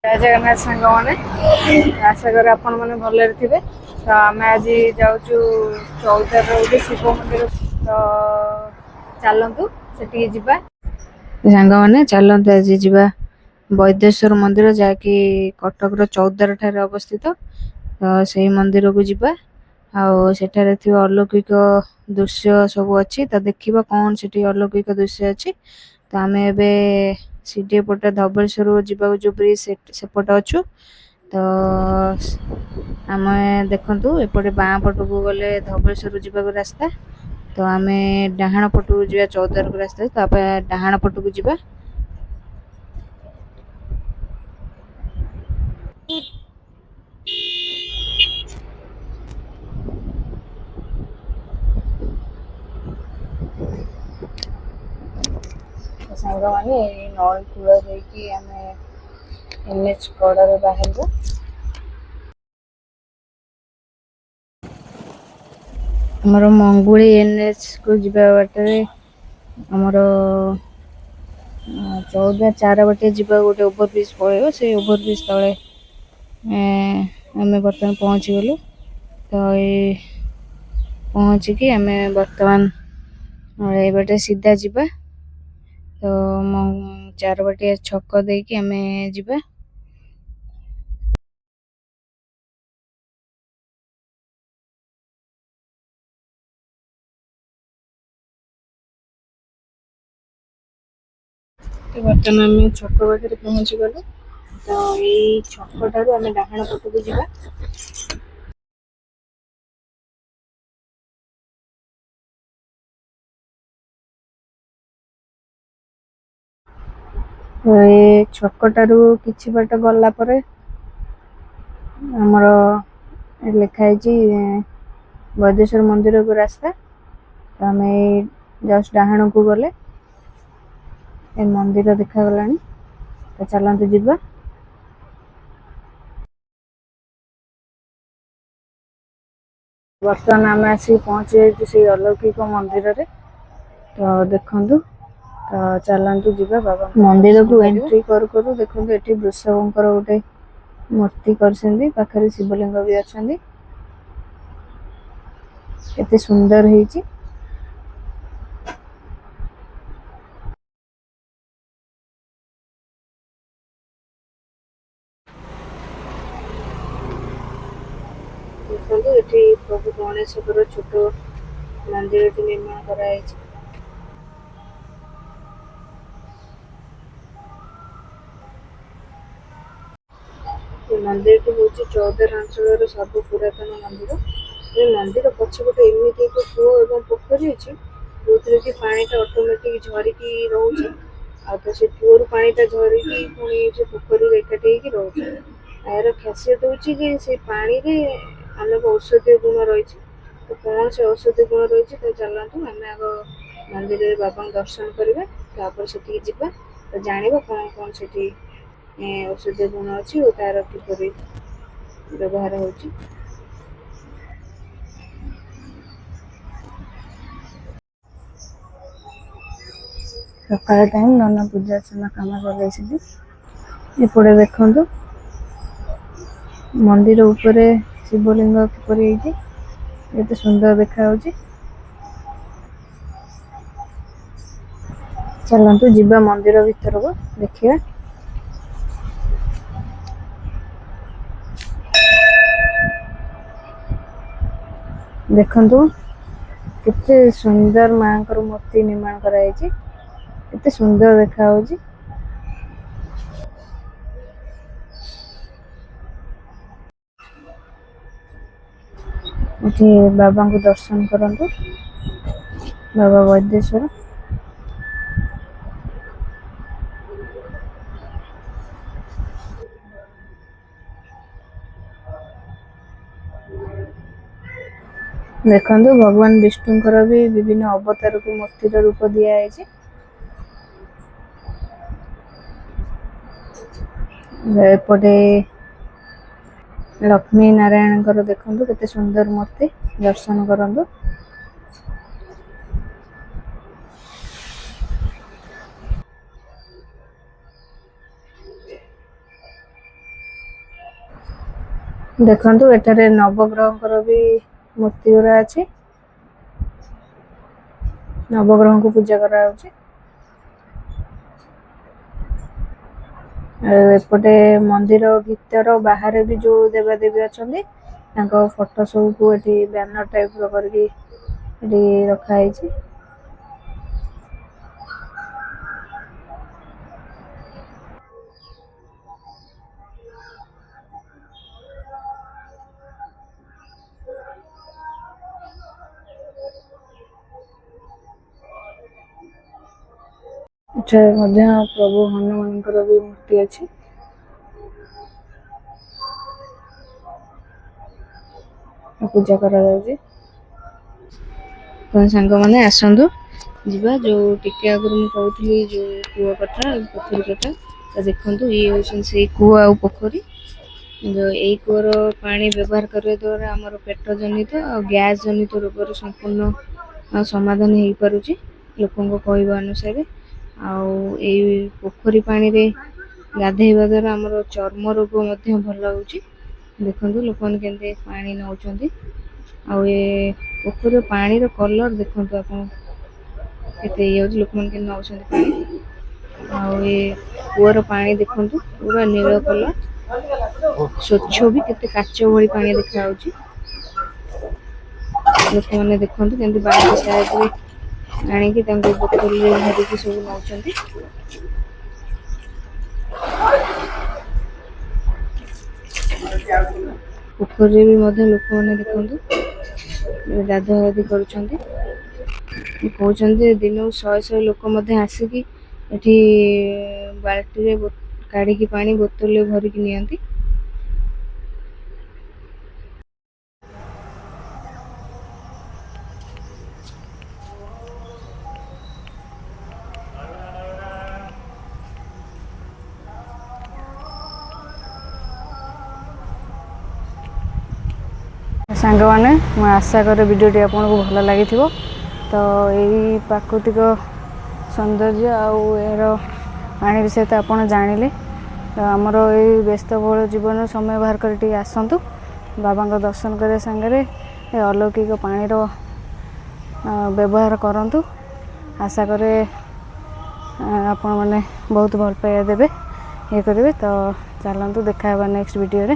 जय जगन्नाथ सांग मैंने आशा करें आपण मैंने भले थे। तो आम आज जाऊँ 14 गोटे शिव मंदिर। तो चलतु से जावा सांग मैंने चलतु आज जावा वैदेश्वर मंदिर जहाँकि कटक 14 ठार अवस्थित। तो से मंदिर को जावा आठारे थी अलौकिक दृश्य सब अच्छी। तो देखा कौन से अलौकिक दृश्य अच्छी। तो आम ए सीढ़ी पटे धबलेश्वर जावा जो ब्रिज सेपटे अच्छु। तो आम देखु एपटे बाँ पट को गले धबलेश्वर जावाक रास्ता। तो आम डाहाण पट को जा 14 को रास्ता। तो आप डाहाण पट को जावा। सांग मैंने नई कूल देखिए आम एनएच कड़े बाहर आमर मंगुली एनएच को जावा बाटर आमर 14 बाटे जा गोटे ओभरब्रिज पड़े से ओभरब्रिज तले आम बर्तमान पहुँची गलु। तो ये पहुँचिकी आम बर्तमान ये बाटे सीधा जावा। तो 4 बाटिया छक देकी आम जावा। तो बर्तमान आम छक पाखे पहुँची गलु। तो ये छक ठारू आम डाहाण पट को जावा। तो ये छक ठारू किछि बाट गला परे आमर लिखाई वैदेश्वर मंदिर को रास्ता। तो आम जस्ट डाहाण को गले ए मंदिर देखा। तो चलतु जावा। बर्तमान आम आसिक पहुँची जाइए से अलौकिक मंदिर रे। तो देखु। तो चलतु जावा बाबा मंदिर को एंट्री करू देखो ये वृषभंकर गोटे मूर्ति कर शिवलिंग भी अच्छा केते सुंदर है। देखो ये प्रभु गणेश छोट मंदिर निर्माण कराई। मंदिर टी हूँ 14 अंचल सब पुरातन मंदिर। ये मंदिर पछपटे एमती एक कूह और पोखरी अच्छी जो कि पाटा ऑटोमेटिक झरिकी रोचे। तो से कूह पाटा झरिकी पुणी से पोखरी एकाठी रोचे। यार खासियत हूँ से पानी रे अनेक औषधीय गुण रही। तो कौन से औषधीय गुण रही तो चलतु आम आग मंदिर बाबा दर्शन करवा। से जावा तो जाना कौन कौन से औषधीय गुण अच्छी और तार किपर व्यवहार हो। सकाल टाइम नना पूजा अर्चना कम चल एपटे देखु मंदिर उपरे शिवलिंग किपर ये सुंदर देखा। चलतु जावा मंदिर भीतर को देखिए। देखु केते सुंदर माँ मूर्ति निर्माण कराई केते सुंदर देखा। ये बाबा को दर्शन करंतु बाबा वैदेश्वर। देखु भगवान विष्णुकर भी विभिन्न अवतार को मूर्तिर रूप दिखाई। एपटे लक्ष्मी नारायण देखु केते सुंदर मूर्ति दर्शन करंतु। ଦେଖନ୍ତୁ ଏଠାରେ ନବଗ୍ରହଙ୍କର ବି ମୂର୍ତ୍ତି ଗୁରା ଅଛି। ନବଗ୍ରହଙ୍କୁ ପୂଜା କରାଯାଉଛି। ଏପଟେ ମନ୍ଦିର ଭିତର ବାହାରେ ବି ଯୋଉ ଦେବାଦେବୀ ଅଛନ୍ତି ତାଙ୍କ ଫଟୋ ସବୁକୁ ଏଠି ବ୍ୟାନର ଟାଇପ ର କରିକି ଏଠି ରଖା ହେଇଛି। ଏଠାରେ ମଧ୍ୟ ପ୍ରଭୁ ହନୁମାନଙ୍କର ବି ମୂର୍ତ୍ତି ଅଛି। ପୂଜା କରାଯାଉଛି। ସାଙ୍ଗମାନେ ଆସନ୍ତୁ ଯିବା। ଯୋଉ ଟିକେ ଆଗରୁ ମୁଁ କହୁଥିଲି ଯୋଉ କୂଅ କଥା ପୋଖରୀ କଥା, ତ ଦେଖନ୍ତୁ ଇଏ ହଉଛନ୍ତି ସେଇ କୂଅ ଆଉ ପୋଖରୀ। ଏଇ କୂଅର ପାଣି ବ୍ୟବହାର କରିବା ଦ୍ୱାରା ଆମର ପେଟ ଜନିତ ଆଉ ଗ୍ୟାସ ଜନିତ ରୋଗର ସମ୍ପୂର୍ଣ୍ଣ ସମାଧାନ ହେଇପାରୁଛି ଲୋକଙ୍କ କହିବା ଅନୁସାରେ। ଆଉ ଏଇ ପୋଖରୀ ପାଣିରେ ଗାଧେଇବା ଦ୍ୱାରା ଆମର ଚର୍ମ ରୋଗ ମଧ୍ୟ ଭଲ ହେଉଛି। ଦେଖନ୍ତୁ ଲୋକମାନେ କେମିତି ପାଣି ନଉଛନ୍ତି। ଆଉ ଏ ପୋଖରୀର ପାଣିର କଲର ଦେଖନ୍ତୁ ଆପଣ କେତେ ହେଇଯାଉଛି, ଲୋକମାନେ କେମିତି ନଉଛନ୍ତି ପାଣି। ଆଉ ଏ କୂଅର ପାଣି ଦେଖନ୍ତୁ ପୁରା ନୀଳ କଲର, ସ୍ୱଚ୍ଛ ବି, କେତେ କାଚ ଭଳି ପାଣି ଦେଖାଯାଉଛି। ଲୋକମାନେ ଦେଖନ୍ତୁ କେମିତି ବାଲ୍ଟି ସାହାଯ୍ୟରେ ଆଣିକି ତାଙ୍କୁ ବୋତଲରେ ଭରିକି ସବୁ ନଉଛନ୍ତି। ପୋଖରୀରେ ବି ମଧ୍ୟ ଲୋକମାନେ ଦେଖନ୍ତୁ ଗାଧୁଆ ଗାଧି କରୁଛନ୍ତି। କହୁଛନ୍ତି ଯେ ଦିନକୁ 100 ଲୋକ ମଧ୍ୟ ଆସିକି ଏଠି ବାଲ୍ଟିରେ କାଢ଼ିକି ପାଣି ବୋତଲରେ ଭରିକି ନିଅନ୍ତି। ସାଙ୍ଗମାନେ, ମୁଁ ଆଶା କରେ ଭିଡ଼ିଓଟି ଆପଣଙ୍କୁ ଭଲ ଲାଗିଥିବ। ତ ଏଇ ପ୍ରାକୃତିକ ସୌନ୍ଦର୍ଯ୍ୟ ଆଉ ଏହାର ପାଣି ବିଷୟରେ ତ ଆପଣ ଜାଣିଲେ। ତ ଆମର ଏଇ ବ୍ୟସ୍ତବହୁଳ ଜୀବନରୁ ସମୟ ବାହାର କରି ଟିକେ ଆସନ୍ତୁ, ବାବାଙ୍କ ଦର୍ଶନ କରିବା ସାଙ୍ଗରେ ଏ ଅଲୌକିକ ପାଣିର ବ୍ୟବହାର କରନ୍ତୁ। ଆଶା କରେ ଆପଣମାନେ ବହୁତ ଭଲ ପାଇବା ଦେବେ, ଇଏ କରିବେ। ତ ଚାଲନ୍ତୁ ଦେଖା ହେବା ନେକ୍ସଟ ଭିଡ଼ିଓରେ।